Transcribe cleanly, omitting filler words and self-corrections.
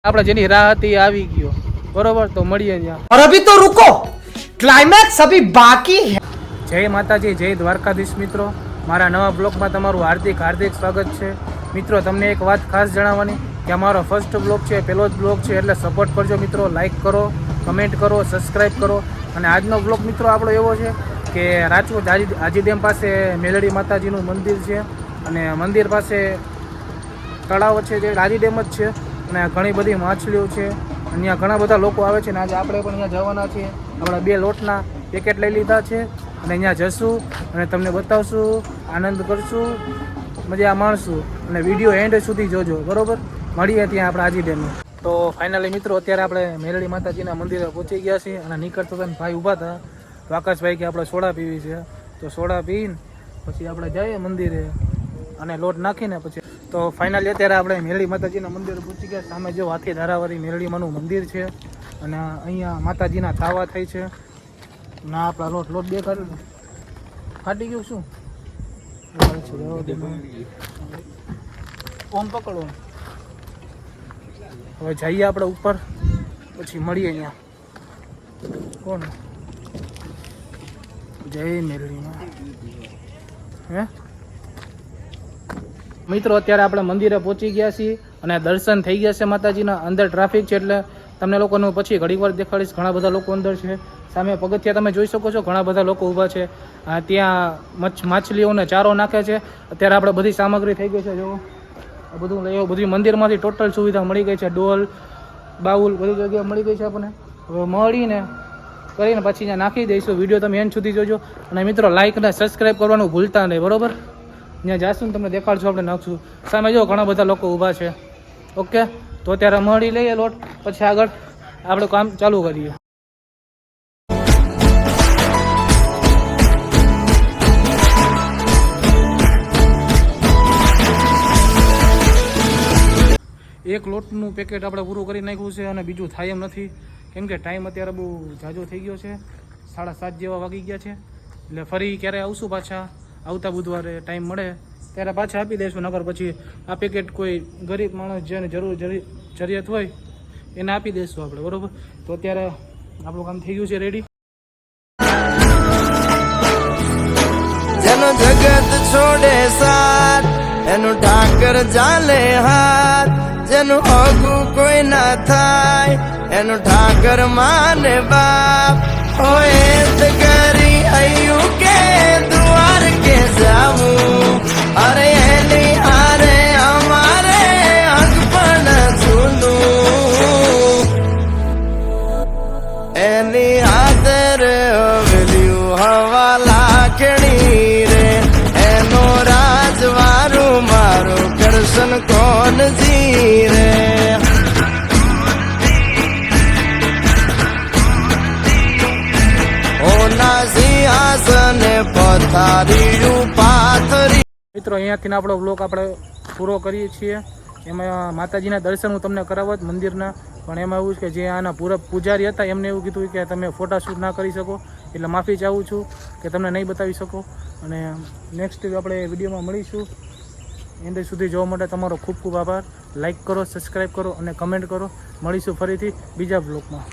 આપણે જેની રાહ હતી એ આવી ગયો બરોબર, તો મળીએ ત્યાં. और अभी तो रुको, क्लाइमैक्स अभी बाकी है. જય માતાજી, જય દ્વારકાધીશ મિત્રો. મારા નવા બ્લોગમાં તમારું હાર્દિક સ્વાગત છે. મિત્રો તમને એક વાત ખાસ જણાવવાની કે અમારો ફર્સ્ટ બ્લોગ છે, પહેલો જ બ્લોગ છે, એટલે સપોર્ટ કરજો મિત્રો. લાઇક કરો, કમેન્ટ કરો, સબસ્ક્રાઈબ કરો. અને આજનો બ્લોગ મિત્રો આપણો એવો છે કે રાજકોટ હાજી ડેમ પાસે મેલડી માતાજીનું મંદિર છે અને મંદિર પાસે તળાવ છે જે હાજી ડેમ જ છે અને ઘણી બધી માછલીઓ છે. અહીંયા ઘણા બધા લોકો આવે છે ને આજે આપણે પણ અહીંયા જવાના છીએ. આપણા 2 લોટના પેકેટ લઈ લીધા છે અને અહીંયા જશું અને તમને બતાવશું, આનંદ કરશું, મજા માણશું અને વિડીયો એન્ડ સુધી જોજો બરોબર. મળીએ ત્યાં આપણે હાજી ડેમ. તો ફાઇનલી મિત્રો અત્યારે આપણે મેલડી માતાજીના મંદિરે પહોંચી ગયા છીએ અને નીકળતા હતા ભાઈ ઊભા હતા તો આકાશભાઈ કે આપણે સોડા પીવી છે, તો સોડા પીને પછી આપણે જઈએ મંદિરે અને લોટ નાખીને પછી. તો ફાઇનલી અત્યારે આપણે મેલડી માતાજીના મંદિરે પહોંચી ગયા. સામે જો હાથી ધારાવાળી મેલડીમાંનું મંદિર છે અને અહીંયા માતાજીના તાવા થાય છે. ના આપણા લોટ બે કરે ફાટી ગયું શું ઓમ પકડો. હવે જઈએ આપણે ઉપર પછી મળીએ અહીંયા. કોણ જય મેલડીમાં હે મિત્રો. અત્યારે આપણે મંદિરે પહોંચી ગયા છીએ અને દર્શન થઈ ગયા છે માતાજીના. અંદર ટ્રાફિક છે એટલે તમને લોકોનું પછી ઘણી વાર દેખાડીશ. ઘણા બધા લોકો અંદર છે. સામે પગથિયા તમે જોઈ શકો છો, ઘણા બધા લોકો ઊભા છે. ત્યાં માછલીઓને ચારો નાખે છે. અત્યારે આપણે બધી સામગ્રી થઈ ગઈ છે. જો બધું લઈ બધી મંદિરમાંથી ટોટલ સુવિધા મળી ગઈ છે. ડોલ બાઉલ બધી જગ્યાએ મળી ગઈ છે આપણને. હવે મળીને કરીને પછી અહીંયા નાખી દઈશું. વિડીયો તમે એન્ડ સુધી જોજો અને મિત્રો લાઇક અને સબસ્ક્રાઈબ કરવાનું ભૂલતા નહીં બરોબર. ત્યાં જાશું ને તમને દેખાડશું, આપણે નાખશું. સામે જો ઘણા બધા લોકો ઊભા છે. ઓકે, તો અત્યારે મળી લઈએ લોટ, પછી આગળ આપણે કામ ચાલુ કરીએ. એક લોટનું પેકેટ આપણે પૂરું કરી નાખ્યું છે અને બીજું થાય એમ નથી કેમ કે ટાઈમ અત્યારે બહુ ઝાઝો થઈ ગયો છે. 7:30 જેવા વાગી ગયા છે. એટલે ફરી ક્યારે આવશું પાછા, આવતા બુધવારે ટાઈમ મળે ત્યારે પાછા આપી દઈશું. નકર પછી આ પેકેટ કોઈ ગરીબ માણસ જેને જરૂરિયાત હોય એને આપી દઈશું આપણે બરોબર. તો અત્યારે આપણું કામ થઈ ગયું છે રેડી. જેનો જગત છોડે સાથ એનું ઠાકર ચાલે હાથ, જેનું હગું કોઈ ના થાય એનું ઠાકર માને બાપ. હોય તો કરી આયું કે દ્વાર કે જાવું, અરે એની હારે અમારે હક પણ ઝૂલું, એની આદર હવેલ્યું હવા લાખણી રે, એનો રાજવારું મારું કરશન કોણ જીરે. ઓના સિંહાસને પથારીયું પાથરી. મિત્રો અહીંયાથી આપણો બ્લોગ આપણે પૂરો કરીએ છીએ. એમાં માતાજીના દર્શન હું તમને કરાવત મંદિરના, પણ એમાં એવું છે કે જે આના પૂરા પૂજારી હતા એમને એવું કીધું કે તમે ફોટાશૂટ ના કરી શકો, એટલે માફી ચાહું છું કે તમને નહીં બતાવી શકો. અને નેક્સ્ટ આપણે વિડીયોમાં મળીશું. એન્ડ સુધી જોવા માટે તમારો ખૂબ ખૂબ આભાર. લાઇક કરો, સબસ્ક્રાઈબ કરો અને કમેન્ટ કરો. મળીશું ફરીથી બીજા બ્લોગમાં.